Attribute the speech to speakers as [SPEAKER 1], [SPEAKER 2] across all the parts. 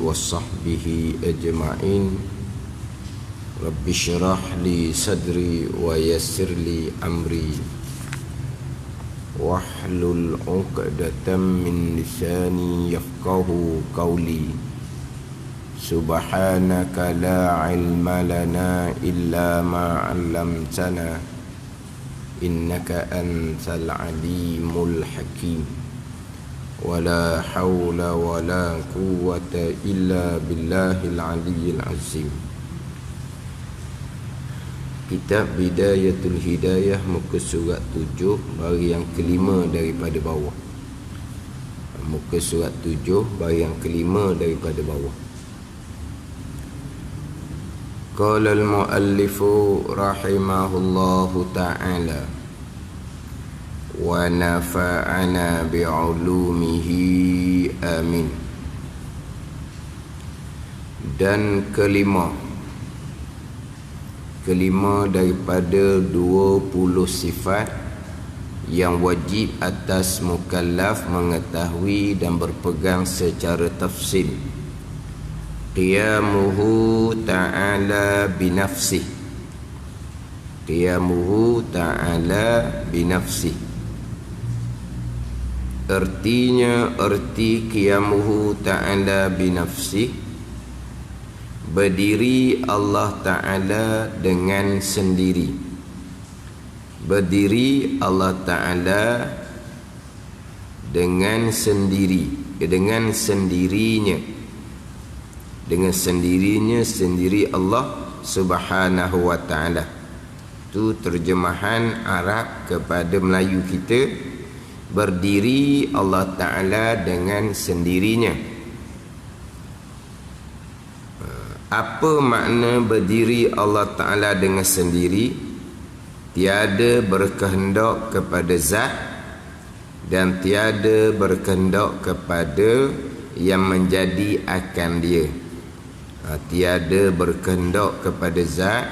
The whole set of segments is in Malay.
[SPEAKER 1] وصحبه أجمعين. رب اشرح لي صدري ويسر لي أمري واحلل عقدة من لساني يفقه قولي. سبحانك لا علم لنا إلا ما علمتنا إنك أنت العليم الحكيم. ولا حول ولا قوة إلا بالله العلي العظيم. Kitab Bidayatul Hidayah, muka surat 7, baris yang kelima daripada bawah. Muka surat 7, baris yang kelima daripada bawah. Qala al-muallifu rahimahullahu ta'ala wa nafa'ana bi'ulumihi amin. Dan kelima daripada 20 sifat yang wajib atas mukallaf mengetahui dan berpegang secara tafsil. Qiyamuhu ta'ala binafsih. Qiyamuhu ta'ala binafsih. Arti qiyamuhu ta'ala binafsih, berdiri Allah Ta'ala dengan sendiri. Berdiri Allah Ta'ala dengan sendiri, dengan sendirinya. Dengan sendirinya, sendiri Allah Subhanahu wa Ta'ala. Itu terjemahan Arab kepada Melayu kita. Berdiri Allah Ta'ala dengan sendirinya. Apa makna berdiri Allah Ta'ala dengan sendiri? Tiada berkehendak kepada zat dan tiada berkehendak kepada yang menjadi akan dia. Tiada berkehendak kepada zat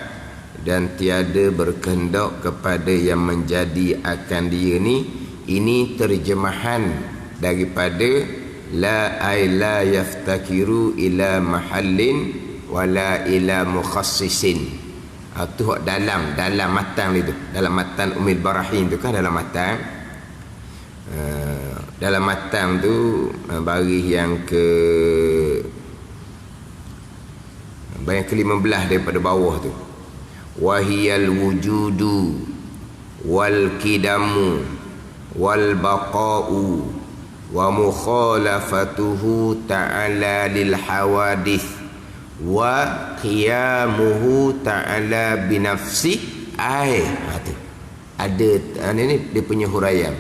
[SPEAKER 1] dan tiada berkehendak kepada yang menjadi akan dia ni. Ini terjemahan daripada la yaftakiru ila mahallin wala ila mukhassisin. Tu dalam matan itu, dalam matan Ummul Barahin tu kan, dalam matan tu baris yang ke-15 daripada bawah tu. Wahiyal wujudu wal kidamu wal baqa'u wa mukhalafatuhu ta'ala lil hawadith wa qiyamuhu ta'ala binafsi. Ada ini dia punya huraian.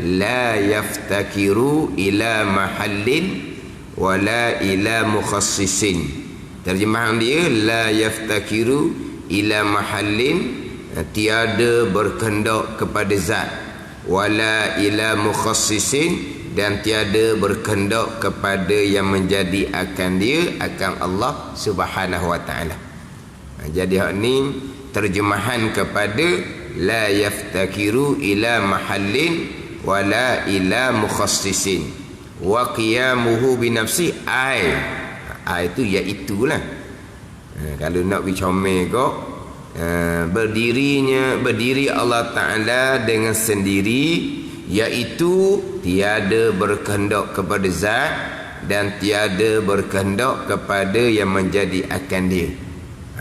[SPEAKER 1] La yaftakiru ila mahallin wala ila mukhassisin. Terjemahan dia, la yaftakiru ila mahallin, tiada berkehendak kepada zat, wala ila mukhassisin, dan tiada berkehendak kepada yang menjadi akan dia, akan Allah Subhanahu wa Ta'ala. Jadi hak ni terjemahan kepada la yaftakiru ila mahallin wala ila mukhassisin wa qiyamuhu binafsi. Itu iaitulah. Kalau nak bicomel kok, berdiri Allah Ta'ala dengan sendiri, iaitu tiada berkehendak kepada zat dan tiada berkehendak kepada yang menjadi akan dia.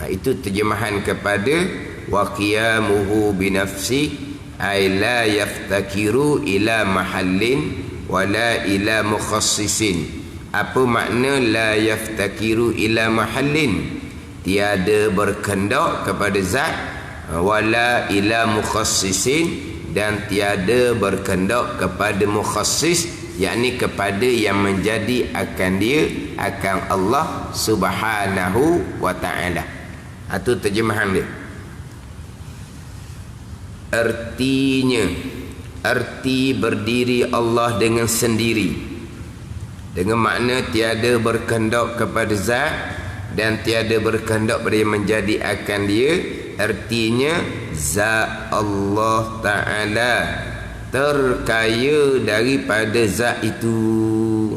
[SPEAKER 1] Itu terjemahan kepada wa qiyamuhu binafsi, ay la yaftakiru ila mahallin wala ila mukhassisin. Apa makna la yaftakiru ila mahallin? Tiada berkehendak kepada zat, wala ila mukhassisin, dan tiada berkehendak kepada mukhassis, yakni kepada yang menjadi akan dia, akan Allah Subhanahu wa Ta'ala. Itu terjemahan dia. Arti berdiri Allah dengan sendiri, dengan makna tiada berkehendak kepada zat dan tiada berkehendak pada yang menjadi akan dia. Artinya zat Allah Ta'ala terkaya daripada zat itu.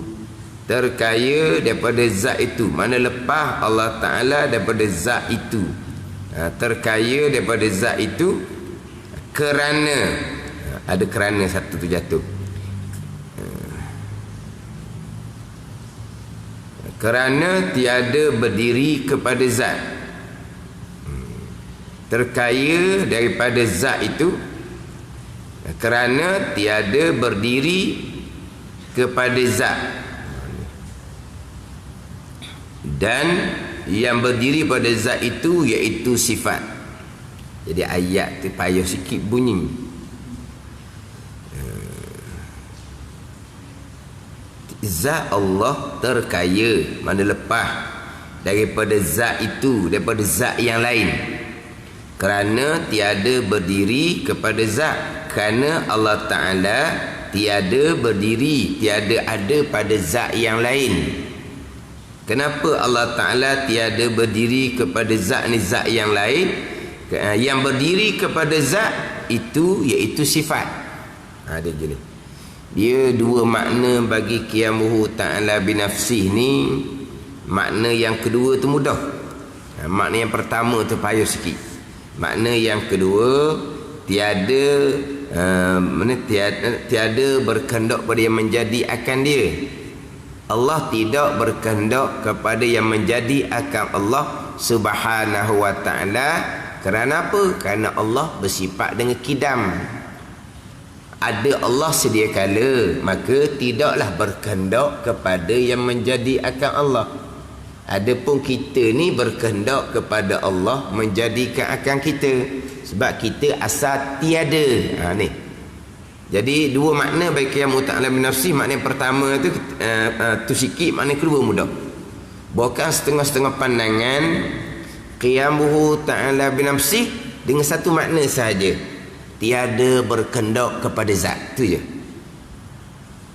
[SPEAKER 1] terkaya daripada zat itu. Mana lepas Allah Ta'ala daripada zat itu. Terkaya daripada zat itu kerana, ada kerana satu tu jatuh, kerana tiada berdiri kepada zat. Terkaya daripada zat itu kerana tiada berdiri kepada zat, dan yang berdiri pada zat itu iaitu sifat. Jadi ayat tu payah sikit bunyi. Zat Allah terkaya, mana lepas daripada zat itu, daripada zat yang lain, kerana tiada berdiri kepada zat. Kerana Allah Ta'ala tiada berdiri, tiada ada pada zat yang lain. Kenapa Allah Ta'ala tiada berdiri kepada zat ni, zat yang lain? Yang berdiri kepada zat itu iaitu sifat. Dia gini, dia dua makna bagi qiyamuhu ta'ala binafsih ni. Makna yang kedua tu mudah. Makna yang pertama tu payah sikit. Makna yang kedua, tiada tiada berkehendak pada yang menjadi akan dia. Allah tidak berkehendak kepada yang menjadi akan Allah Subhanahu wa ta'ala. Kerana apa? Kerana Allah bersifat dengan kidam. Ada Allah sedia kala, maka tidaklah berkehendak kepada yang menjadi akan Allah. Adapun kita ni berkehendak kepada Allah menjadikan akan kita, sebab kita asal tiada. Ni. Jadi dua makna bagi qiyamuhu ta'ala binafsih. Makna yang pertama tu sikit, makna yang kedua mudah. Bukan setengah-setengah pandangan qiyamuhu ta'ala binafsih dengan satu makna sahaja. Tiada berkehendak kepada zat, tu je.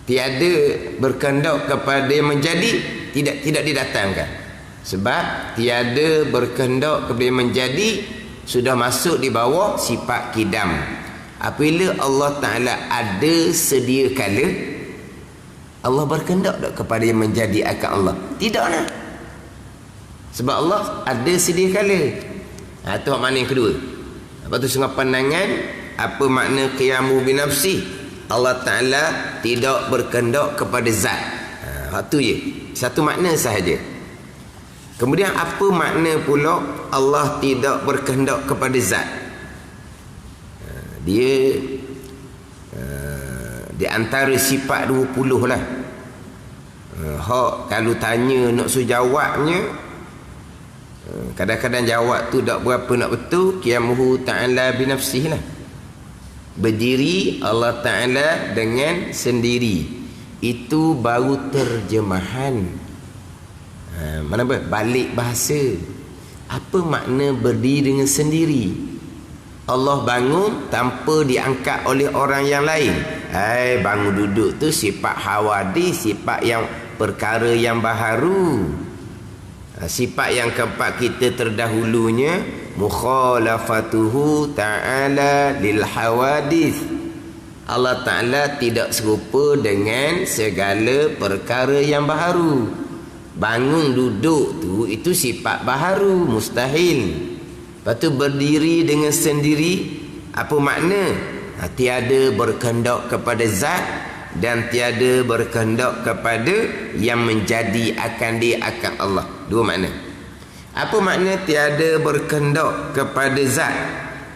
[SPEAKER 1] Tiada berkehendak kepada yang menjadi, tidak didatangkan. Sebab tiada berkehendak kepada yang menjadi sudah masuk di bawah sifat kidam. Apabila Allah Ta'ala ada sedia kala, Allah berkehendak tak kepada yang menjadi akan Allah? Tidaklah. Sebab Allah ada sedia kala. Itu makna yang kedua. Lepas tu setengah pandangan, apa makna qiyamuhu binafsih? Allah Ta'ala tidak berkehendak kepada zat. Itu je. Satu makna sahaja. Kemudian apa makna pula Allah tidak berkehendak kepada zat? Dia di antara sifat 20 lah. Kalau tanya nak suruh jawabnya, kadang-kadang jawab tu tak berapa nak betul. Qiyamuhu ta'ala binafsih lah. Berdiri Allah Ta'ala dengan sendiri. Itu baru terjemahan. Mana balik bahasa. Apa makna berdiri dengan sendiri? Allah bangun tanpa diangkat oleh orang yang lain. Bangun duduk tu sifat hawadis, sifat yang perkara yang baharu. Sifat yang keempat kita terdahulunya, mukhalafatuhu ta'ala lil hawadis. Allah Ta'ala tidak serupa dengan segala perkara yang baharu. Bangun duduk tu itu sifat baharu, mustahil. Lepas tu berdiri dengan sendiri, apa makna? Tiada berkehendak kepada zat dan tiada berkehendak kepada yang menjadi akan dia akan Allah. Dua makna. Apa makna tiada berkehendak kepada zat?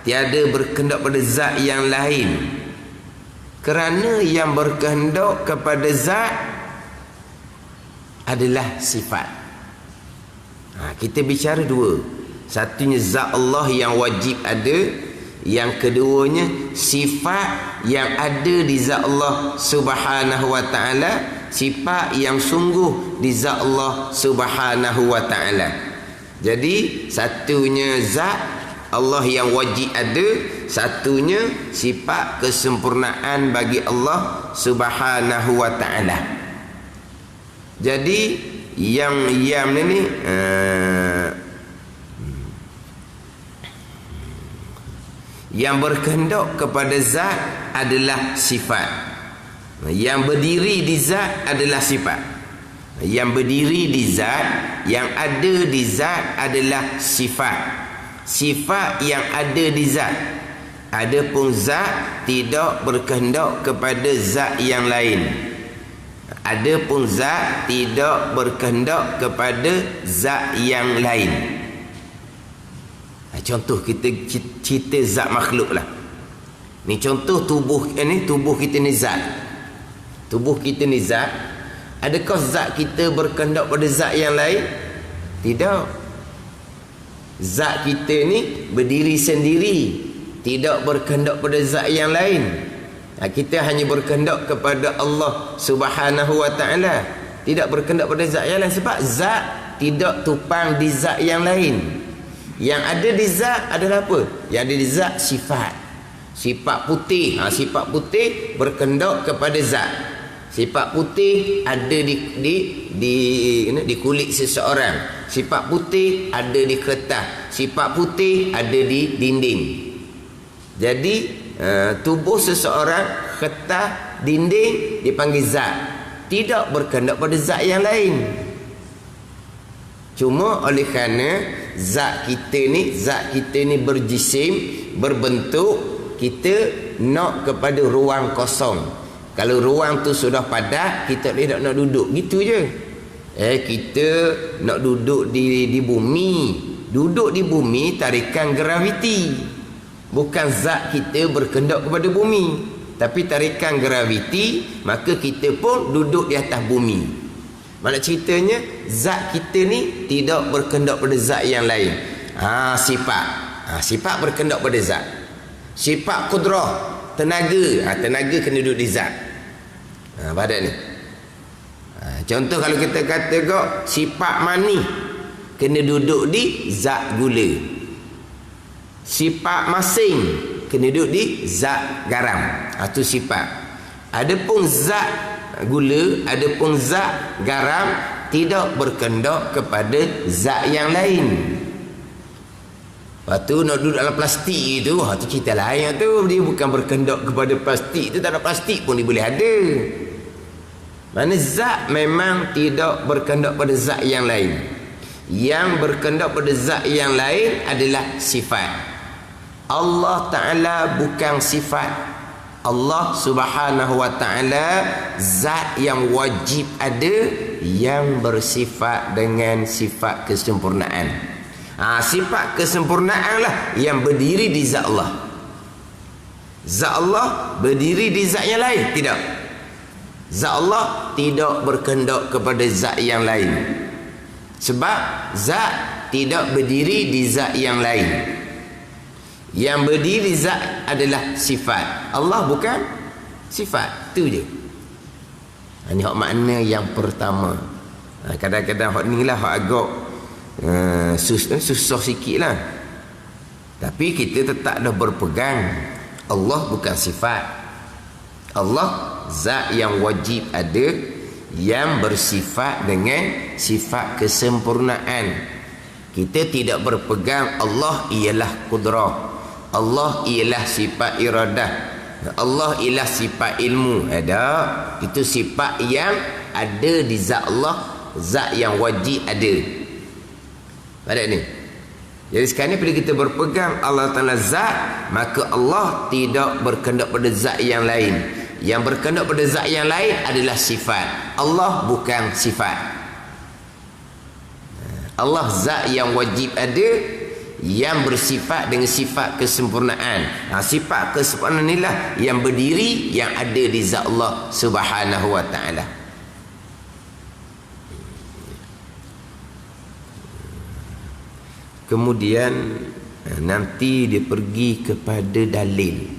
[SPEAKER 1] Tiada berkehendak pada zat yang lain. Kerana yang berkehendak kepada zat adalah sifat. Kita bicara dua. Satunya zat Allah yang wajib ada, yang keduanya sifat yang ada di zat Allah Subhanahu wa ta'ala, sifat yang sungguh di zat Allah Subhanahu wa ta'ala. Jadi satunya zat Allah yang wajib ada, satunya sifat kesempurnaan bagi Allah Subhanahu wa ta'ala. Jadi yang ni yang berkehendak kepada zat adalah sifat. Yang berdiri di zat adalah sifat. Yang berdiri di zat, yang ada di zat adalah sifat. Sifat yang ada di zat. Adapun zat tidak berkehendak kepada zat yang lain. Adapun zat tidak berkehendak kepada zat yang lain. Contoh kita cerita zat makhluk lah. Ni contoh tubuh kita ni zat. Tubuh kita ni zat. Adakah zat kita berkehendak pada zat yang lain? Tidak. Zat kita ni berdiri sendiri, tidak berkehendak pada zat yang lain. Kita hanya berkehendak kepada Allah Subhanahu wa ta'ala, tidak berkehendak pada zat yang lain. Sebab zat tidak tupang di zat yang lain. Yang ada di zat adalah apa? Yang ada di zat sifat. Sifat putih, sifat putih berkehendak kepada zat. Sifat putih ada di kulit seseorang. Sifat putih ada di kertas. Sifat putih ada di dinding. Jadi tubuh seseorang, kertas, dinding dipanggil zat. Tidak berkehendak pada zat yang lain. Cuma oleh kerana zat kita ni berjisim, berbentuk, kita nak kepada ruang kosong. Kalau ruang tu sudah padat, kita tidak nak duduk. Gitu je. Kita nak duduk di bumi. Duduk di bumi tarikan graviti. Bukan zat kita berkehendak kepada bumi, tapi tarikan graviti, maka kita pun duduk di atas bumi. Mana ceritanya zat kita ni tidak berkehendak pada zat yang lain. Sifat. Sifat berkehendak pada zat. Sifat kudrah, tenaga. Tenaga kena duduk di zat. Badan ni. Contoh kalau kita kata kok sifat mani kena duduk di zat gula. Sifat masing kena duduk di zat garam. Itu sifat. Adapun zat gula, adapun zat garam tidak berkehendak kepada zat yang lain. Lepas tu nak duduk dalam plastik itu, tu cerita lain tu. Dia bukan berkehendak kepada plastik tu, tak ada plastik pun dia boleh ada. Mana zat memang tidak berkehendak pada zat yang lain. Yang berkehendak pada zat yang lain adalah sifat. Allah Ta'ala bukan sifat. Allah Subhanahu wa ta'ala zat yang wajib ada, yang bersifat dengan sifat kesempurnaan. Sifat kesempurnaan lah yang berdiri di zat Allah. Zat Allah berdiri di zat yang lain? Tidak. Zat Allah tidak berkehendak kepada zat yang lain. Sebab zat tidak berdiri di zat yang lain. Yang berdiri zat adalah sifat. Allah bukan sifat. Itu je. Ini hak makna yang pertama. Kadang-kadang hak ni lah hak agak susah sikit lah. Tapi kita tetap dah berpegang Allah bukan sifat. Allah zat yang wajib ada, yang bersifat dengan sifat kesempurnaan. Kita tidak berpegang Allah ialah kudrah, Allah ialah sifat iradah, Allah ialah sifat ilmu. Itu sifat yang ada di zat Allah, zat yang wajib ada. Pada ni. Jadi sekarang ni bila kita berpegang Allah Ta'ala zat, maka Allah tidak berkehendak pada zat yang lain. Yang berkehendak pada zat yang lain adalah sifat. Allah bukan sifat. Allah zat yang wajib ada, yang bersifat dengan sifat kesempurnaan. Sifat kesempurnaan inilah yang berdiri, yang ada di zat Allah Subhanahu wa ta'ala. Kemudian nanti dia pergi kepada dalil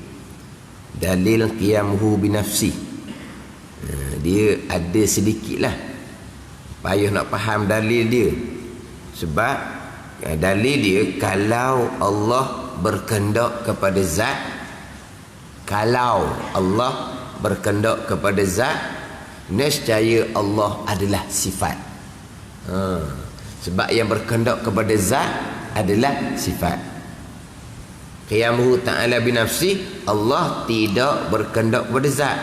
[SPEAKER 1] qiyamuhu binafsi. Dia ada sedikit lah payah nak faham dalil dia. Sebab dalil dia, kalau Allah berkehendak kepada zat, kalau Allah berkehendak kepada zat, nescaya Allah adalah sifat. Sebab yang berkehendak kepada zat adalah sifat. Qiyamuhu ta'ala binafsi, Allah tidak berkehendak kepada zat.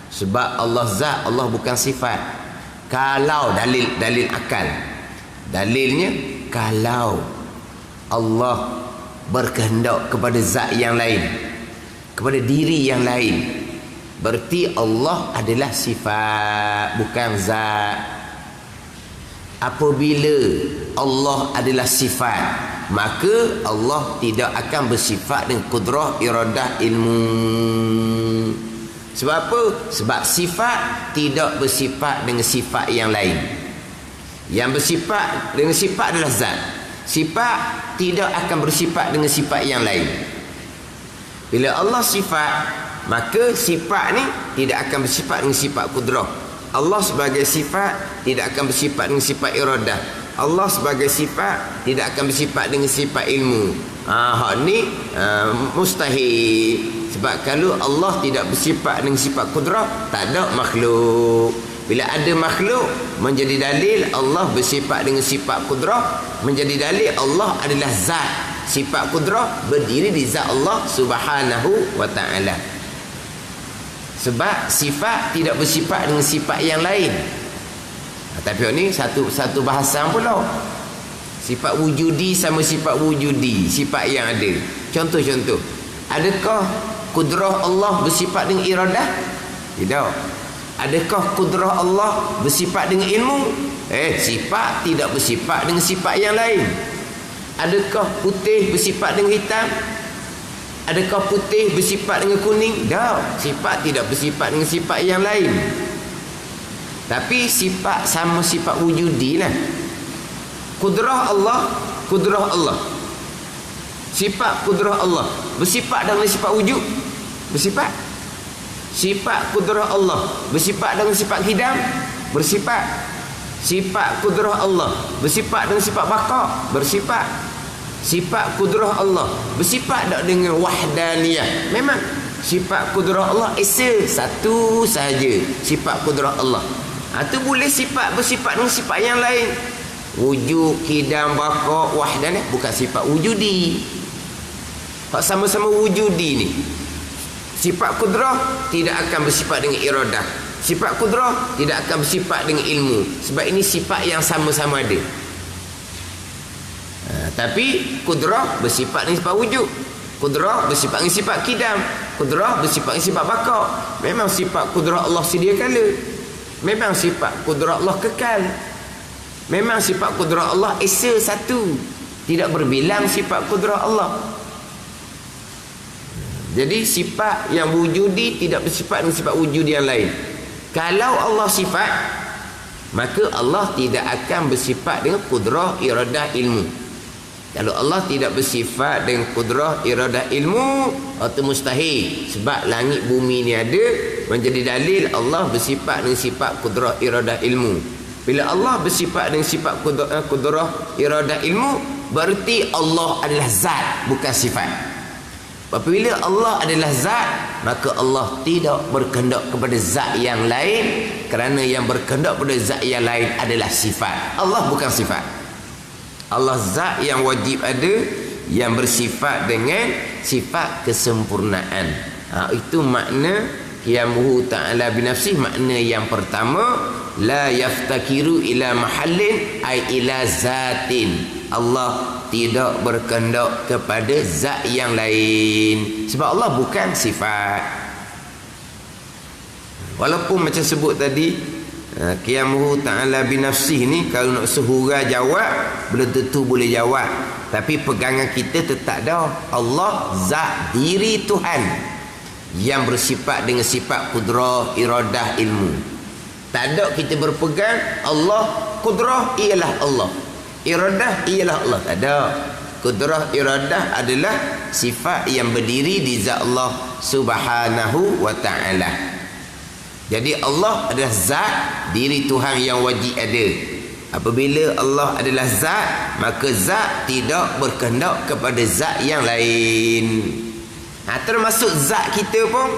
[SPEAKER 1] Sebab Allah zat, Allah bukan sifat. Kalau dalil akal. Dalilnya kalau Allah berkehendak kepada zat yang lain, kepada diri yang lain, berarti Allah adalah sifat, bukan zat. Apabila Allah adalah sifat, maka Allah tidak akan bersifat dengan kudrah, iradah, ilmu. Sebab apa? Sebab sifat tidak bersifat dengan sifat yang lain. Yang bersifat dengan sifat adalah zat. Sifat tidak akan bersifat dengan sifat yang lain. Bila Allah sifat, maka sifat ni tidak akan bersifat dengan sifat kudrah. Allah sebagai sifat tidak akan bersifat dengan sifat iradah. Allah sebagai sifat tidak akan bersifat dengan sifat ilmu. Hak ni mustahil. Sebab kalau Allah tidak bersifat dengan sifat kudrah, tak ada makhluk. Bila ada makhluk, menjadi dalil Allah bersifat dengan sifat kudrah, menjadi dalil Allah adalah zat. Sifat kudrah berdiri di zat Allah Subhanahu wa ta'ala. Sebab sifat tidak bersifat dengan sifat yang lain. Tapi ni satu bahasan pula. Sifat wujudi sama sifat wujudi, sifat yang ada. Contoh-contoh. Adakah kudrah Allah bersifat dengan iradah? Tidak. Adakah kudrah Allah bersifat dengan ilmu? Sifat tidak bersifat dengan sifat yang lain. Adakah putih bersifat dengan hitam? Adakah putih bersifat dengan kuning? Tak. Sifat tidak bersifat dengan sifat yang lain. Tapi sifat sama sifat wujudi lah. Kudrah Allah, kudrah Allah. Sifat kudrah Allah bersifat dengan sifat wujud? Bersifat. Sifat kudrah Allah bersifat dengan sifat hidam? Bersifat. Sifat kudrah Allah bersifat dengan sifat baqa? Bersifat. Sifat kudrah Allah bersifat tak dengan wahdaniyah? Memang. Sifat kudrah Allah esa satu sahaja, sifat kudrah Allah. Itu boleh sifat bersifat dengan sifat yang lain. Wujud, hidam, baqa, wahdaniyah bukan sifat wujudi. Hak sama-sama wujudi ni. Sifat kudrah tidak akan bersifat dengan iradah. Sifat kudrah tidak akan bersifat dengan ilmu. Sebab ini sifat yang sama-sama ada. Tapi kudrah bersifat dengan sifat wujud. Kudrah bersifat dengan sifat kidam. Kudrah bersifat dengan sifat baqa. Memang sifat kudrah Allah sedia kala. Memang sifat kudrah Allah kekal. Memang sifat kudrah Allah esa satu. Tidak berbilang sifat kudrah Allah. Jadi sifat yang wujudi tidak bersifat dengan sifat wujud yang lain. Kalau Allah sifat, maka Allah tidak akan bersifat dengan kudrah, iradah, ilmu. Kalau Allah tidak bersifat dengan kudrah, iradah, ilmu, itu mustahil. Sebab langit bumi ni ada, menjadi dalil Allah bersifat dengan sifat kudrah, iradah, ilmu. Bila Allah bersifat dengan sifat kudrah, iradah, ilmu, berarti Allah adalah zat, bukan sifat. Apabila Allah adalah zat, maka Allah tidak berkehendak kepada zat yang lain, kerana yang berkehendak kepada zat yang lain adalah sifat. Allah bukan sifat. Allah zat yang wajib ada, yang bersifat dengan sifat kesempurnaan. Itu makna qiyamuhu ta'ala binafsih. Makna yang pertama, la yaftakiru ila mahallin ay ila zatin. Allah tidak berkehendak kepada zat yang lain. Sebab Allah bukan sifat. Walaupun macam sebut tadi, qiyamuhu ta'ala binafsih ni, kalau nak sehurai jawab, belum tentu boleh jawab. Tapi pegangan kita tetap dah. Allah zat diri Tuhan yang bersifat dengan sifat kudrah, iradah, ilmu. Tak ada kita berpegang Allah kudrah ialah Allah, iradah ialah Allah. Tak ada. Kudrah, iradah adalah sifat yang berdiri di zat Allah Subhanahu wa ta'ala. Jadi Allah adalah zat diri Tuhan yang wajib ada. Apabila Allah adalah zat, maka zat tidak berkehendak kepada zat yang lain. Termasuk zat kita pun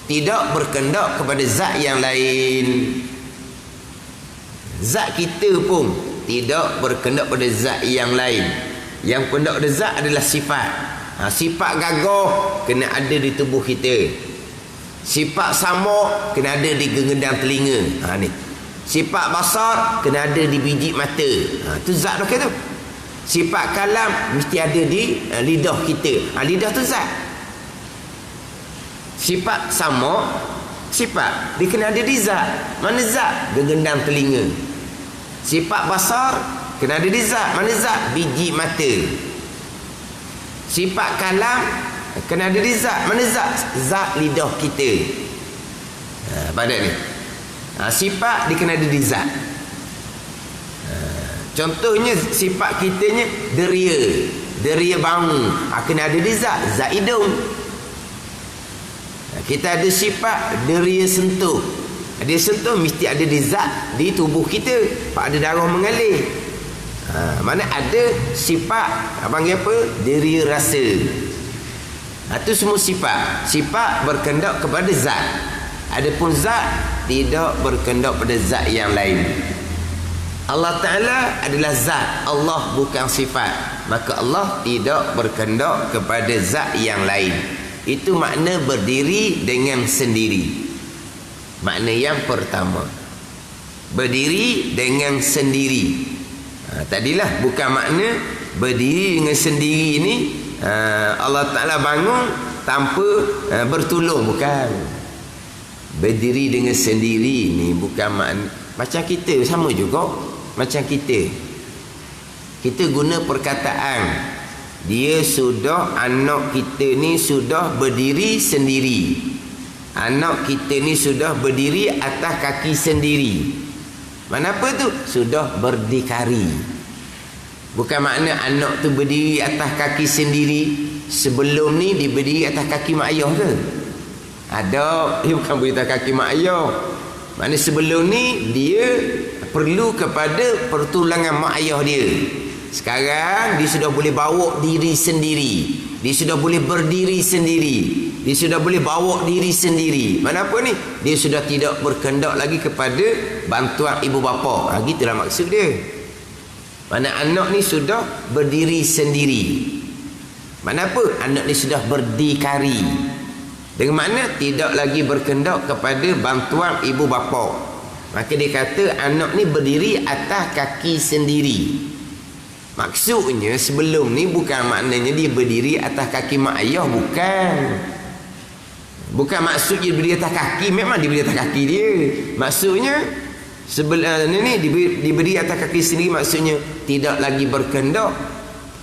[SPEAKER 1] tidak berkehendak kepada zat yang lain. Zat kita pun tidak berkehendak pada zat yang lain. Yang kehendak pada zat adalah sifat. Sifat gagah kena ada di tubuh kita. Sifat samuk kena ada di genggam telinga. Ni Sifat basar kena ada di biji mata. Tu zat dah kata. Sifat kalam mesti ada di lidah kita. Lidah tu zat. Sifat sama, sifat dia kena ada di zat. Mana zat? Gegendam telinga. Sifat basar kena ada di zat. Mana zat? Biji mata. Sifat kalam kena ada di zat. Mana zat? Zat lidah kita. Pada ni. Sifat dia kena ada di zat. Contohnya sifat kitanya deria bau, kena ada di zat. Zat hidung. Kita ada sifat deria sentuh. Dia sentuh mesti ada di zat di tubuh kita. Ada darah mengalir. Mana ada sifat panggil apa? Deria rasa. Itu semua sifat. Sifat berkendak kepada zat. Adapun zat tidak berkendak pada zat yang lain. Allah Ta'ala adalah zat. Allah bukan sifat. Maka Allah tidak berkendak kepada zat yang lain. Itu makna berdiri dengan sendiri. Makna yang pertama, berdiri dengan sendiri. Tadilah bukan makna berdiri dengan sendiri ini Allah Ta'ala bangun tanpa bertolong. Bukan. Berdiri dengan sendiri ni bukan makna macam kita, sama juga macam kita guna perkataan dia sudah, anak kita ni sudah berdiri sendiri, anak kita ni sudah berdiri atas kaki sendiri. Mana apa tu? Sudah berdikari. Bukan makna anak tu berdiri atas kaki sendiri sebelum ni dia berdiri atas kaki mak ayah ke? Ada, dia bukan berdiri atas kaki mak ayah. Makna sebelum ni dia perlu kepada pertolongan mak ayah dia. Sekarang dia sudah boleh bawa diri sendiri. Dia sudah boleh berdiri sendiri. Dia sudah boleh bawa diri sendiri. Mana apa ni? Dia sudah tidak berkendak lagi kepada bantuan ibu bapa. Gitulah maksud dia. Mana anak ni sudah berdiri sendiri. Mana apa? Anak ni sudah berdikari. Dengan makna tidak lagi berkendak kepada bantuan ibu bapa. Maka dia kata anak ni berdiri atas kaki sendiri. Maksudnya sebelum ni bukan maknanya dia berdiri atas kaki mak ayah. Bukan maksud dia berdiri atas kaki. Memang dia berdiri atas kaki dia. Maksudnya sebelum ni dia berdiri atas kaki sendiri. Maksudnya tidak lagi berkendak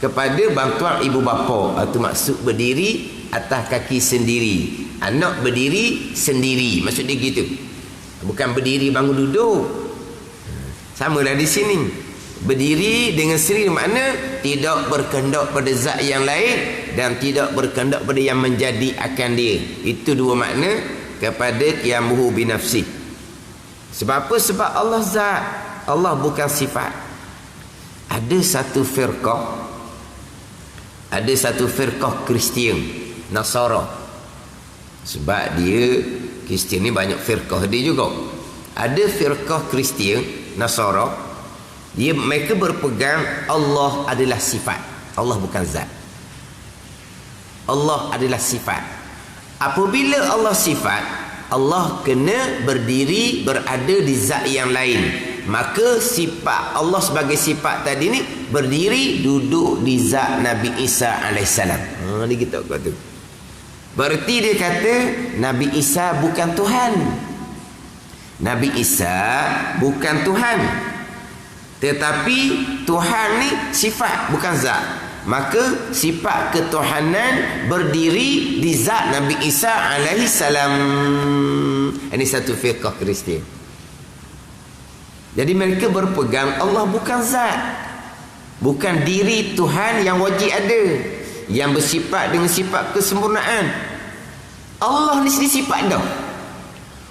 [SPEAKER 1] kepada bantuan ibu bapa. Itu maksud berdiri atas kaki sendiri. Anak berdiri sendiri. Maksud dia gitu. Bukan berdiri bangun duduk. Samalah di sini. Berdiri dengan sendiri makna tidak berkendak pada zat yang lain dan tidak berkendak pada yang menjadi akan dia. Itu dua makna kepada qiyamuhu binafsi. Sebab apa? Sebab Allah zat. Allah bukan sifat. Ada satu firqah Kristian, Nasara. Sebab dia Kristian ni banyak firqah dia juga. Ada firqah Kristian, Nasara, mereka berpegang Allah adalah sifat. Allah bukan zat. Allah adalah sifat. Apabila Allah sifat, Allah kena berdiri berada di zat yang lain. Maka sifat Allah sebagai sifat tadi ni berdiri duduk di zat Nabi Isa alaihissalam. Dia kita kata. Berarti dia kata Nabi Isa bukan Tuhan. Nabi Isa bukan Tuhan. Tetapi Tuhan ni sifat bukan zat. Maka sifat ketuhanan berdiri di zat Nabi Isa alaihissalam. Ini satu firqah Kristian. Jadi mereka berpegang Allah bukan zat. Bukan diri Tuhan yang wajib ada. Yang bersifat dengan sifat kesempurnaan. Allah ni sifat dah.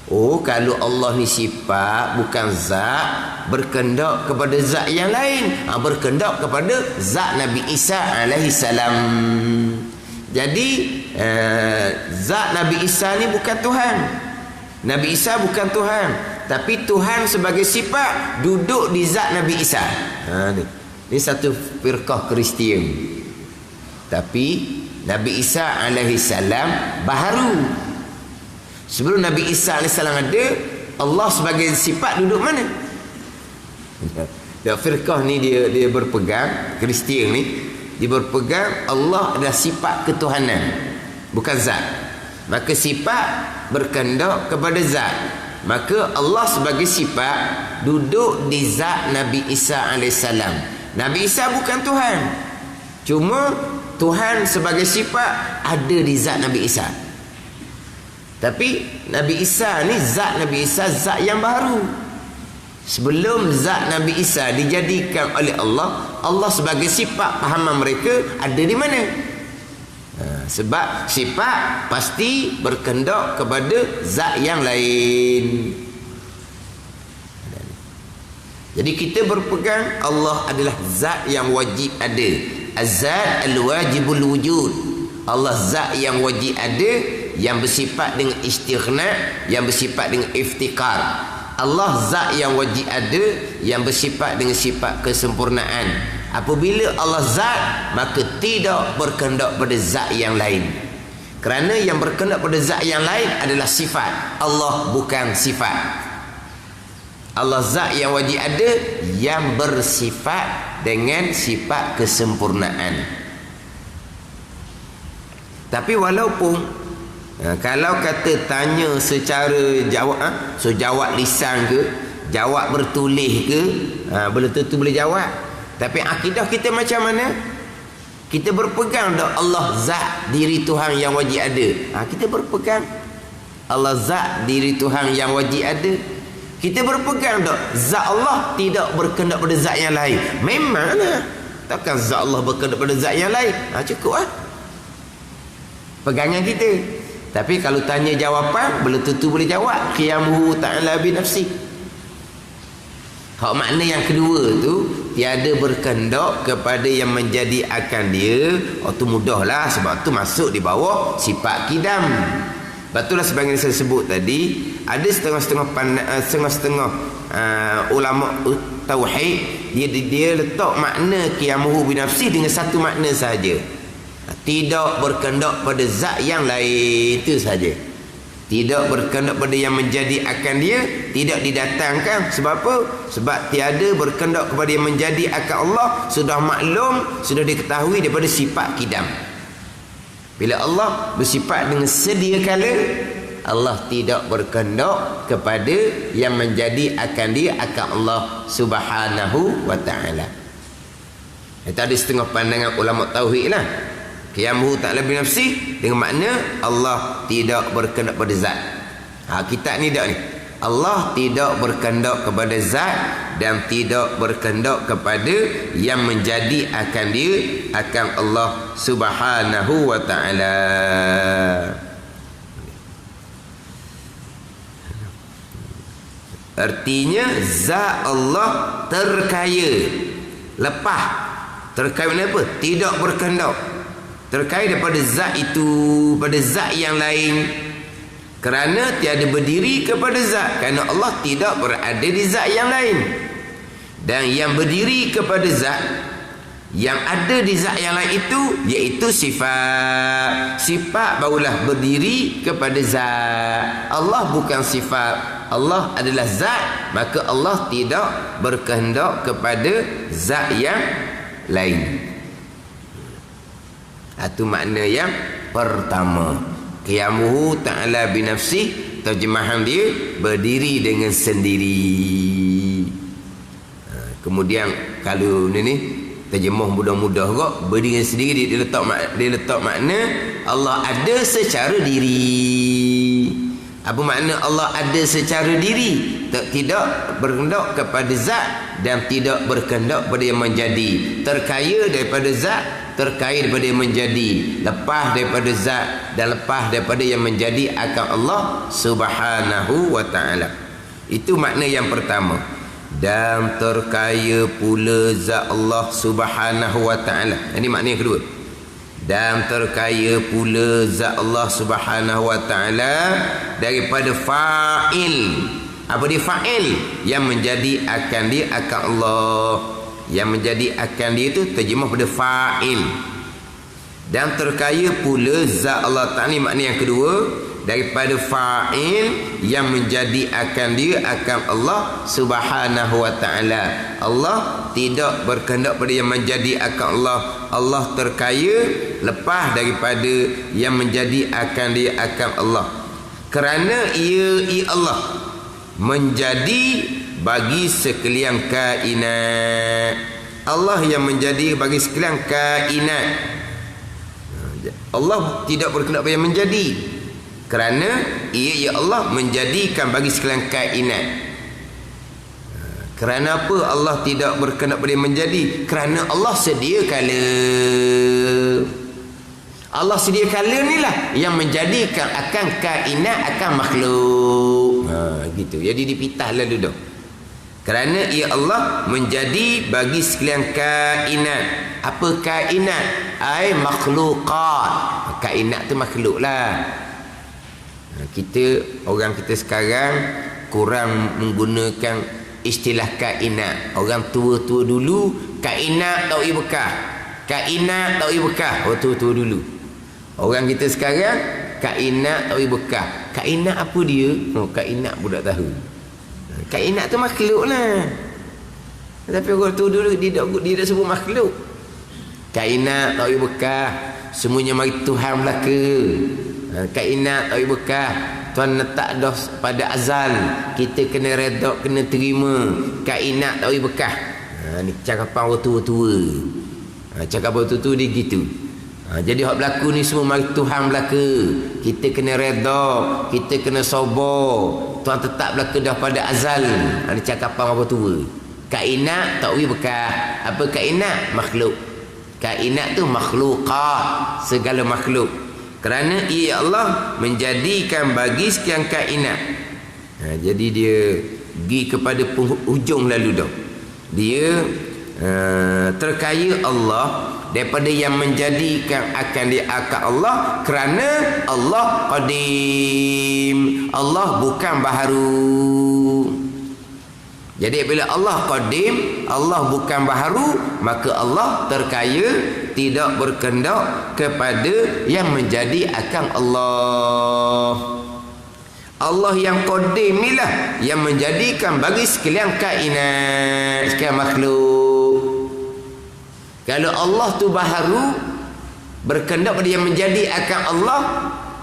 [SPEAKER 1] Oh, kalau Allah ni sifat bukan zat, berkendak kepada zat yang lain. Berkendak kepada zat Nabi Isa alaihissalam. Jadi zat Nabi Isa ni bukan Tuhan. Nabi Isa bukan Tuhan, tapi Tuhan sebagai sifat duduk di zat Nabi Isa. Ini satu firqah Kristian. Tapi Nabi Isa alaihissalam baharu. Sebelum Nabi Isa alaihissalam ada, Allah sebagai sifat duduk mana? Dan firqah ni dia berpegang, Kristian ni dia berpegang Allah adalah sifat ketuhanan, bukan zat. Maka sifat berkehendak kepada zat. Maka Allah sebagai sifat duduk di zat Nabi Isa AS. Nabi Isa bukan Tuhan, cuma Tuhan sebagai sifat ada di zat Nabi Isa. Tapi Nabi Isa ni, zat Nabi Isa zat yang baru. Sebelum zat Nabi Isa dijadikan oleh Allah, Allah sebagai sifat pahaman mereka ada di mana? Sebab sifat pasti berkehendak kepada zat yang lain. Jadi kita berpegang Allah adalah zat yang wajib ada. Az-zat al-wajibul wujud. Allah zat yang wajib ada, yang bersifat dengan istighna, yang bersifat dengan iftikar. Allah zat yang wajib ada, yang bersifat dengan sifat kesempurnaan. Apabila Allah zat, maka tidak berkehendak pada zat yang lain. Kerana yang berkehendak pada zat yang lain adalah sifat. Allah bukan sifat. Allah zat yang wajib ada, yang bersifat dengan sifat kesempurnaan. Tapi walaupun kalau kata tanya secara jawab lisan ke, jawab bertulis ke, belum tentu boleh jawab. Tapi akidah kita macam mana? Kita berpegang dah Allah zat diri Tuhan yang wajib ada. Kita berpegang Allah zat diri Tuhan yang wajib ada. Kita berpegang dah zat Allah tidak berkehendak pada zat yang lain. Memanglah takkan zat Allah berkehendak pada zat yang lain. Cukup pegangan kita. Tapi kalau tanya jawapan, belum tentu boleh jawab. Qiyamuhu ta'ala binafsi. Hak makna yang kedua tu, tiada berkehendak kepada yang menjadi akan dia. Tu mudahlah, sebab tu masuk di bawah sifat kidam. Betullah sebagaimana saya sebut tadi, ada setengah-setengah ulama tauhid dia letak makna qiyamuhu binafsi dengan satu makna saja. Tidak berkehendak pada zat yang lain, itu saja. Tidak berkehendak pada yang menjadi akan dia, tidak didatangkan. Sebab apa? Sebab tiada berkehendak kepada yang menjadi akan Allah sudah maklum, sudah diketahui daripada sifat kidam. Bila Allah bersifat dengan sedia kala, Allah tidak berkehendak kepada yang menjadi akan dia akan Allah Subhanahu wa ta'ala. Itu ada setengah pandangan ulama tauhid lah. Qiyamuhu ta'ala binafsi dengan makna Allah tidak berkehendak pada zat. Kitab ni dak ni. Allah tidak berkehendak kepada zat dan tidak berkehendak kepada yang menjadi akan dia akan Allah Subhanahu wa ta'ala. Artinya zat Allah terkaya, lepas. Terkaya apa? Tidak berkehendak. Terkait daripada zat itu pada zat yang lain, kerana tiada berdiri kepada zat, kerana Allah tidak berada di zat yang lain. Dan yang berdiri kepada zat, yang ada di zat yang lain itu, iaitu sifat. Sifat barulah berdiri kepada zat. Allah bukan sifat, Allah adalah zat. Maka Allah tidak berkehendak kepada zat yang lain. Itu makna yang pertama. Qiyamuhu ta'ala binafsi, terjemahan dia berdiri dengan sendiri. Kemudian kalau ni terjemah mudah-mudah kok, berdiri dengan sendiri, dia letak makna Allah ada secara diri. Apa makna Allah ada secara diri? Tidak berkehendak kepada zat dan tidak berkehendak pada yang menjadi. Terkaya daripada zat, terkait daripada yang menjadi, lepas daripada zat dan lepas daripada yang menjadi akan Allah Subhanahu wa ta'ala. Itu makna yang pertama. Dan terkaya pula zat Allah Subhanahu wa ta'ala. Ini makna yang kedua. Dan terkaya pula zat Allah Subhanahu wa ta'ala daripada fa'il. Apa dia fa'il? Yang menjadi akan dia akan Allah. Yang menjadi akan dia itu terjemah pada fa'il. Dan terkaya pula zat Allah Ta'ala, makna yang kedua, daripada fa'il yang menjadi akan dia akan Allah Subhanahu wa ta'ala. Allah tidak berkehendak pada yang menjadi akan Allah. Allah terkaya lepas daripada yang menjadi akan dia akan Allah. Kerana ia Allah menjadi bagi sekalian kainat. Allah yang menjadi bagi sekalian kainat. Allah tidak berkehendak pada yang menjadi. Kerana ia Allah menjadikan bagi sekalian kainat. Kerana apa Allah tidak berkehendak pada yang menjadi? Kerana Allah sedia kala. Allah sedia kala ni lah yang menjadikan akan kainat akan makhluk. Gitu. Jadi dipitah lalu dah. Kerana ia Allah menjadi bagi sekalian kainat. Apa kainat? Ai makhluqat. Kainat tu makhluk lah. Orang kita sekarang kurang menggunakan istilah kainat. Orang tua-tua dulu kainat tak bekah. Kainat tak bekah. Oh tua-tua dulu. Orang kita sekarang kainat tak bekah. Kainat apa dia? Oh kainat budak tahu. Kainat tu makhluk lah. Tapi orang tu dulu dia tak sebut makhluk. Kainat tak bekah. Semuanya mari Tuhan belaka. Kainat tak bekah. Tuhan letak dah pada azal. Kita kena redha, kena terima. Kainat tak bekah. Ni cakapan orang tua-tua. Cakapan orang tua-tua dia gitu. Jadi hak berlaku ni semua mari Tuhan belaka. Kita kena redha, kita kena sabar. Tuhan tetap belaka dah pada azal. Ini cakapan orang tua. Kainat tak bekah. Apa kainat? Makhluk. Kainat tu makhluqat, segala makhluk. Kerana ia Allah menjadikan bagi sekian kainat. Jadi dia pergi kepada penghujung lalu dah. Dia terkaya Allah daripada yang menjadikan akan dia akan Allah. Kerana Allah qadim. Allah bukan baharu. Jadi bila Allah qadim, Allah bukan baharu, maka Allah terkaya, tidak berkehendak kepada yang menjadi akan Allah. Allah yang qadim inilah yang menjadikan bagi sekalian kainat, sekalian makhluk. Kalau Allah tu baharu, berkehendak pada yang menjadi akan Allah,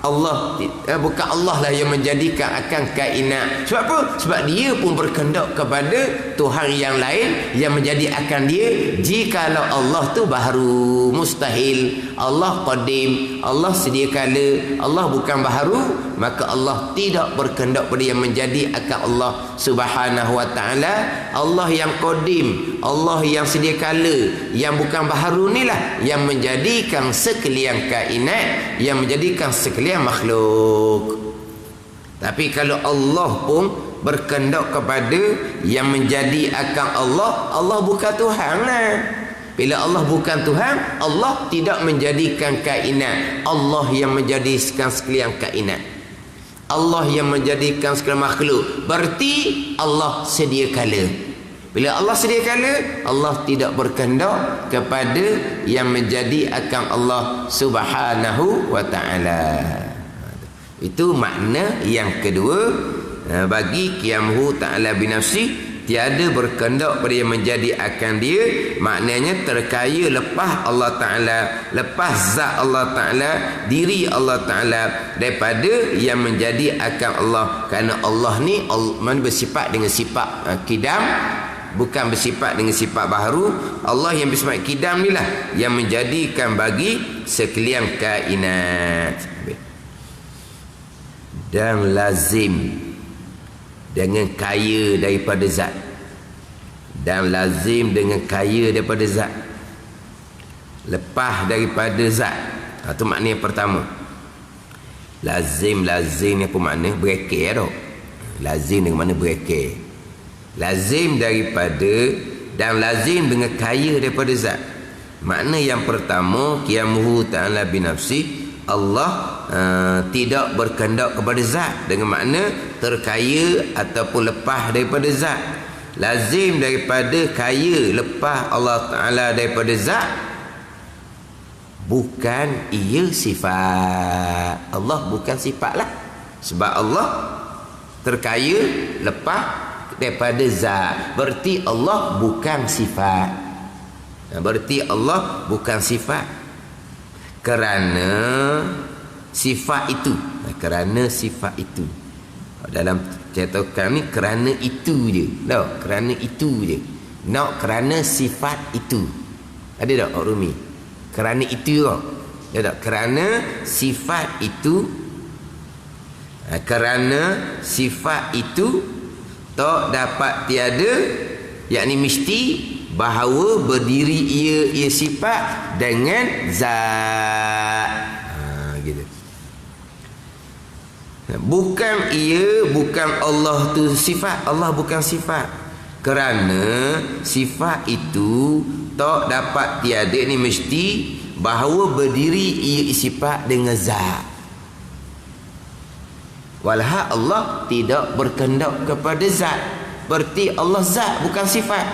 [SPEAKER 1] Allah bukan Allah lah yang menjadikan akan kainat. Sebab apa? Sebab dia pun berkehendak kepada Tuhan yang lain yang menjadi akan dia. Jikalau Allah tu baharu, mustahil. Allah qadim, Allah sedia kala, Allah bukan baharu, maka Allah tidak berkehendak pada yang menjadi akan Allah Subhanahu wa ta'ala. Allah yang qadim, Allah yang sedia kala, yang bukan baharu ni lah yang menjadikan sekalian kainat, yang menjadikan sekalian makhluk. Tapi kalau Allah pun berkehendak kepada yang menjadi akan Allah, Allah bukan Tuhan lah. Bila Allah bukan Tuhan, Allah tidak menjadikan kainat. Allah yang menjadikan sekalian kainat. Allah yang menjadikan sekalian makhluk. Berarti Allah sedia kala. Bila Allah sedia kala, Allah tidak berkehendak kepada yang menjadi akan Allah Subhanahu wa ta'ala. Itu makna yang kedua bagi qiyamuhu ta'ala binafsi. Tiada berkehendak pada yang menjadi akan dia. Maknanya terkaya lepas Allah Ta'ala, lepas zat Allah Ta'ala, diri Allah Ta'ala daripada yang menjadi akan Allah. Kerana Allah ni bersifat dengan sifat kidam, bukan bersifat dengan sifat baharu. Allah yang bersifat kidam ni lah yang menjadikan bagi sekalian kainat. Dan lazim dengan kaya daripada zat. Dan lazim dengan kaya daripada zat. Lepas daripada zat. Itu makna yang pertama. Lazim ni apa makna? Berekir tau. Lazim dengan makna berekir. Lazim daripada dan lazim dengan kaya daripada zat. Makna yang pertama, qiyamuhu ta'ala binafsi, Allah tidak berkehendak kepada zat, dengan makna terkaya ataupun lepas daripada zat. Lazim daripada kaya lepas Allah Ta'ala daripada zat, bukan ia sifat. Allah bukan sifat lah. Sebab Allah terkaya lepas daripada zat. Berarti Allah bukan sifat. Berarti Allah bukan sifat. Kerana sifat itu. Kerana sifat itu. Dalam cetakan ni kerana itu je. Tak? Kerana itu je. Nak kerana sifat itu. Ada tak Rumi? Kerana itu tak? Ya tak? Kerana sifat itu. Kerana sifat itu tak dapat tiada, yakni mesti bahawa berdiri ia sifat dengan zat. Gitu. Bukan Allah tu sifat. Allah bukan sifat. Kerana sifat itu tak dapat tiada, ni mesti bahawa berdiri ia sifat dengan zat. Walhal Allah tidak berkehendak kepada zat. Berarti Allah zat bukan sifat.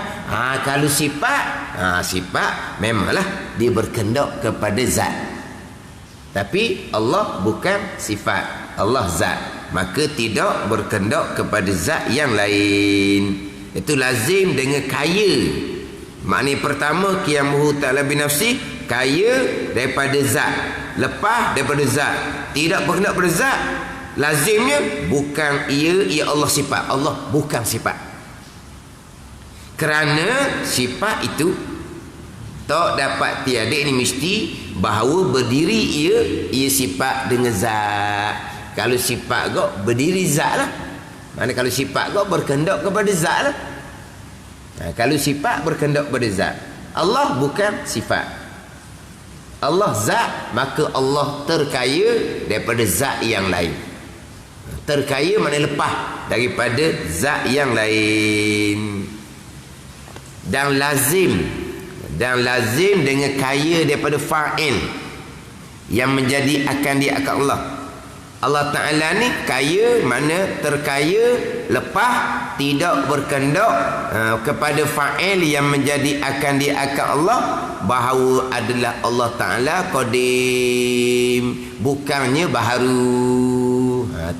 [SPEAKER 1] Kalau sifat, sifat memanglah dia berkehendak kepada zat. Tapi Allah bukan sifat. Allah zat. Maka tidak berkehendak kepada zat yang lain. Itu lazim dengan kaya. Maknanya pertama, qiyamuhu ta'ala binafsi, kaya daripada zat. Lepas daripada zat. Tidak berkehendak kepada zat. Lazimnya bukan ia Allah sifat. Allah bukan sifat. Kerana sifat itu tak dapat tiada, ini mesti bahawa berdiri ia sifat dengan zat. Kalau sifat kau berdiri zat lah. Mana kalau sifat kau berkehendak kepada zat lah. Kalau sifat berkehendak kepada zat. Allah bukan sifat. Allah zat, maka Allah terkaya daripada zat yang lain. Terkaya maknanya lepas daripada zat yang lain. Dan lazim dengan kaya daripada fa'il yang menjadi akan dia akan Allah. Allah Ta'ala ni kaya, mana terkaya lepas tidak berkehendak kepada fa'il yang menjadi akan dia akan Allah, bahawa adalah Allah Ta'ala qadim, bukannya baharu.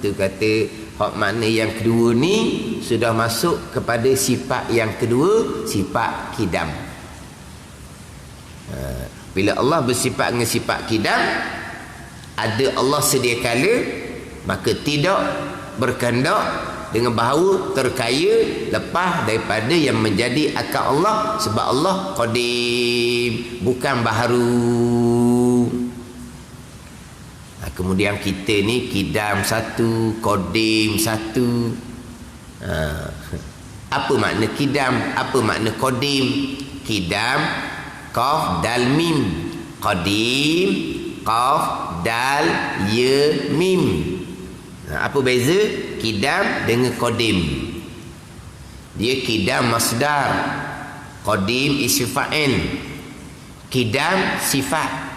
[SPEAKER 1] Itu kata hak mana yang kedua ni sudah masuk kepada sifat yang kedua, sifat kidam. Bila Allah bersifat dengan sifat kidam, ada Allah sedia kala, maka tidak berkehendak dengan bahawa terkaya lepas daripada yang menjadi akal Allah. Sebab Allah qadim, bukan baharu. Kemudian kita ni kidam satu, qadim satu. Apa makna kidam? Apa makna qadim? Kidam qaf dal mim, qadim qaf dal ya mim. Apa beza kidam dengan qadim? Dia kidam masdar, qadim isim fa'il. Kidam sifat.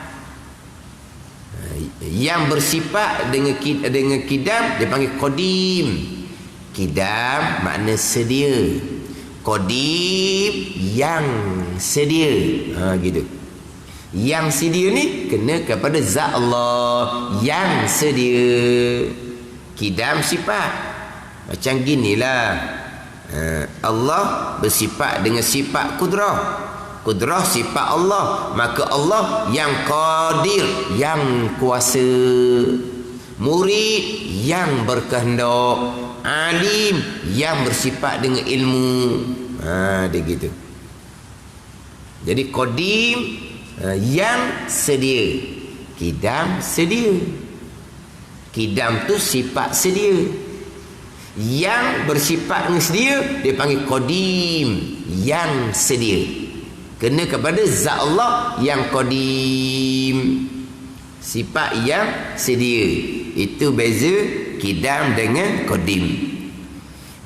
[SPEAKER 1] Yang bersifat dengan kidam dia panggil qadim. Kidam makna sedia. Qadim yang sedia. Gitu. Yang sedia ni kena kepada zat Allah yang sedia. Kidam sifat. Macam ginilah. Allah bersifat dengan sifat kudrah. Kudrah sifat Allah, maka Allah yang qadir, yang kuasa. Murid yang berkehendak, alim yang bersifat dengan ilmu. Dia gitu. Jadi qadim yang sedia, kidam sedia. Kidam tu sifat sedia. Yang bersifat dengan sedia dia panggil qadim, yang sedia. Kena kepada zat Allah yang qadim, sifat yang sedia. Itu beza kidam dengan qadim.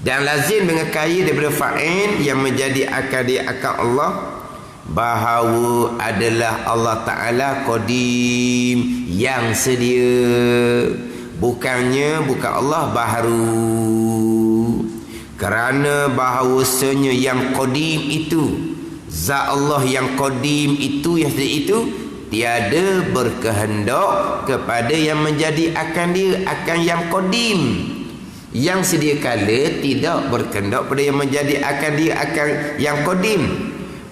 [SPEAKER 1] Dan lazim dengan kaya daripada fa'il yang menjadi akal dia akal Allah, bahawa adalah Allah Ta'ala qadim, yang sedia. Bukan Allah baharu. Kerana bahawasanya yang qadim itu, zat Allah yang qadim itu, yang sedia itu, tiada berkehendak kepada yang menjadi akan dia, akan yang qadim. Yang sedia kala tidak berkehendak pada yang menjadi akan dia, akan yang qadim,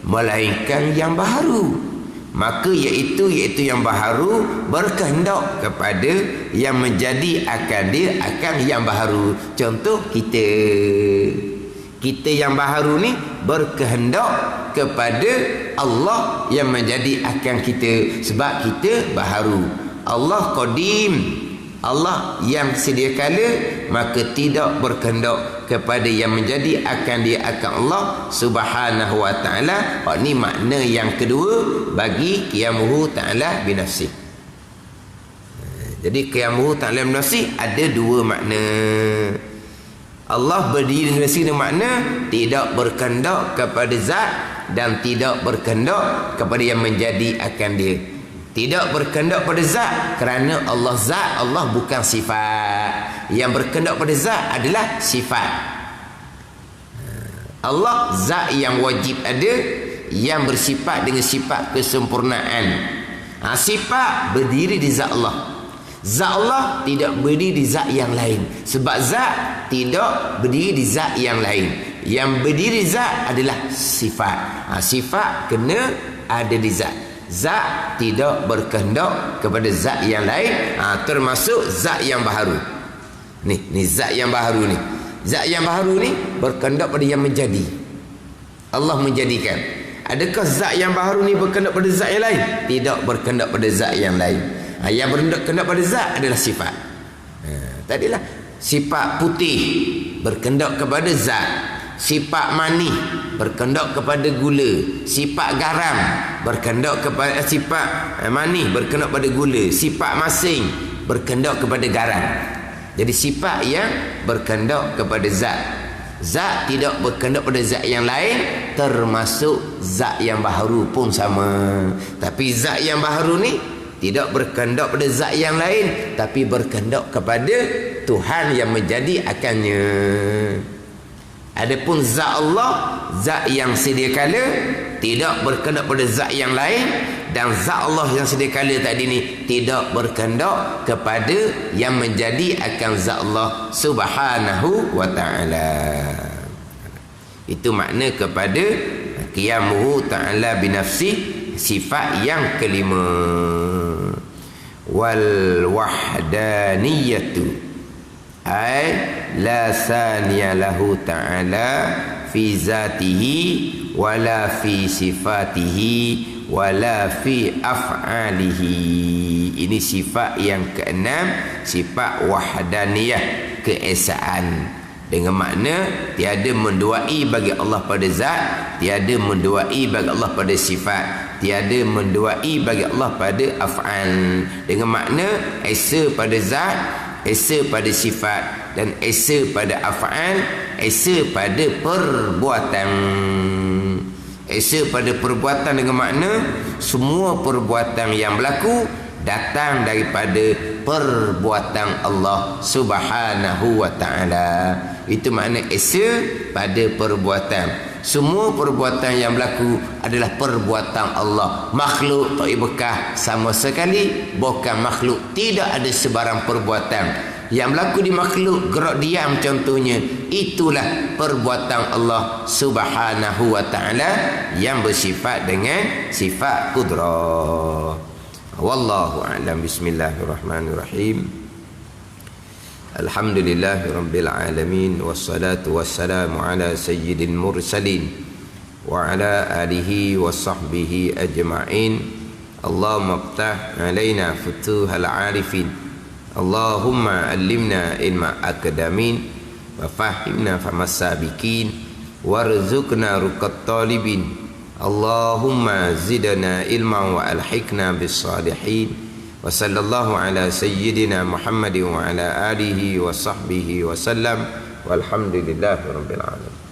[SPEAKER 1] melainkan yang baharu. Maka iaitu yang baharu berkehendak kepada yang menjadi akan dia, akan yang baharu. Contoh kita yang baharu ni berkehendak kepada Allah yang menjadi akan kita, sebab kita baharu. Allah qadim, Allah yang sedia kala, maka tidak berkehendak kepada yang menjadi akan dia, akan Allah subhanahu wa ta'ala. Ini makna yang kedua bagi qiyamuhu ta'ala binafsih. Jadi qiyamuhu ta'ala binafsih ada dua makna. Allah berdiri binafsih dengan makna tidak berkehendak kepada zat dan tidak berkehendak kepada yang menjadi akan dia. Tidak berkehendak pada zat kerana Allah zat, Allah bukan sifat. Yang berkehendak pada zat adalah sifat. Allah zat yang wajib ada, yang bersifat dengan sifat kesempurnaan. Sifat berdiri di zat Allah. Zat Allah tidak berdiri di zat yang lain, sebab zat tidak berdiri di zat yang lain. Yang berdiri zat adalah sifat. Sifat kena ada di zat. Zat tidak berkehendak kepada zat yang lain, termasuk zat yang baharu. Ni zat yang baharu ni. Zat yang baharu ni berkehendak pada yang menjadi. Allah menjadikan. Adakah zat yang baharu ni berkehendak pada zat yang lain? Tidak berkehendak pada zat yang lain. Yang berkehendak pada zat adalah sifat. Tadilah sifat putih berkehendak kepada zat. Sifat manis berkehendak kepada gula. Sifat garam berkehendak kepada sifat manis berkehendak kepada gula. Sifat masin berkehendak kepada garam. Jadi sifat yang berkehendak kepada zat. Zat tidak berkehendak pada zat yang lain, termasuk zat yang baharu pun sama. Tapi zat yang baharu ni tidak berkehendak pada zat yang lain, tapi berkehendak kepada Tuhan yang menjadi akannya. Adapun zat Allah, zat yang sedia kala, tidak berkehendak pada zat yang lain, dan zat Allah yang sedia kala tadi ni tidak berkehendak kepada yang menjadi akan zat Allah subhanahu wa ta'ala. Itu makna kepada qiyamuhu ta'ala binafsih, sifat yang kelima. Wal wahdaniyatu ay la saniya lahu ta'ala fi zatihi wala fi sifatihi wala fi af'alihi. Ini sifat yang keenam, sifat wahdaniyah, keesaan. Dengan makna tiada menduai bagi Allah pada zat, tiada menduai bagi Allah pada sifat, tiada menduai bagi Allah pada af'al. Dengan makna esa pada zat, esa pada sifat, dan esa pada af'al, esa pada perbuatan. Esa pada perbuatan dengan makna semua perbuatan yang berlaku datang daripada perbuatan Allah subhanahu wa ta'ala. Itu makna esa pada perbuatan. Semua perbuatan yang berlaku adalah perbuatan Allah. Makhluk tak bekah sama sekali, bukan makhluk. Tidak ada sebarang perbuatan yang berlaku di makhluk, gerak diam contohnya, itulah perbuatan Allah subhanahu wa ta'ala yang bersifat dengan sifat qudrah. Wallahu a'lam. Bismillahirrahmanirrahim. Alhamdulillahirabbil alamin, wassalatu wassalamu ala sayyidil mursalin wa ala alihi wa sahbihi ajma'in. Allahumma iftah alaina futuhal arifin, Allahumma allimna ilma akadamin, wa fahimna famasabikin, warzuqna ruqat talibin. Allahumma zidna ilman wa alhiqna bis salihin. Wa sallallahu ala sayyidina Muhammadin wa ala alihi wa sahbihi wa sallam. Walhamdulillahi rabbil alamin.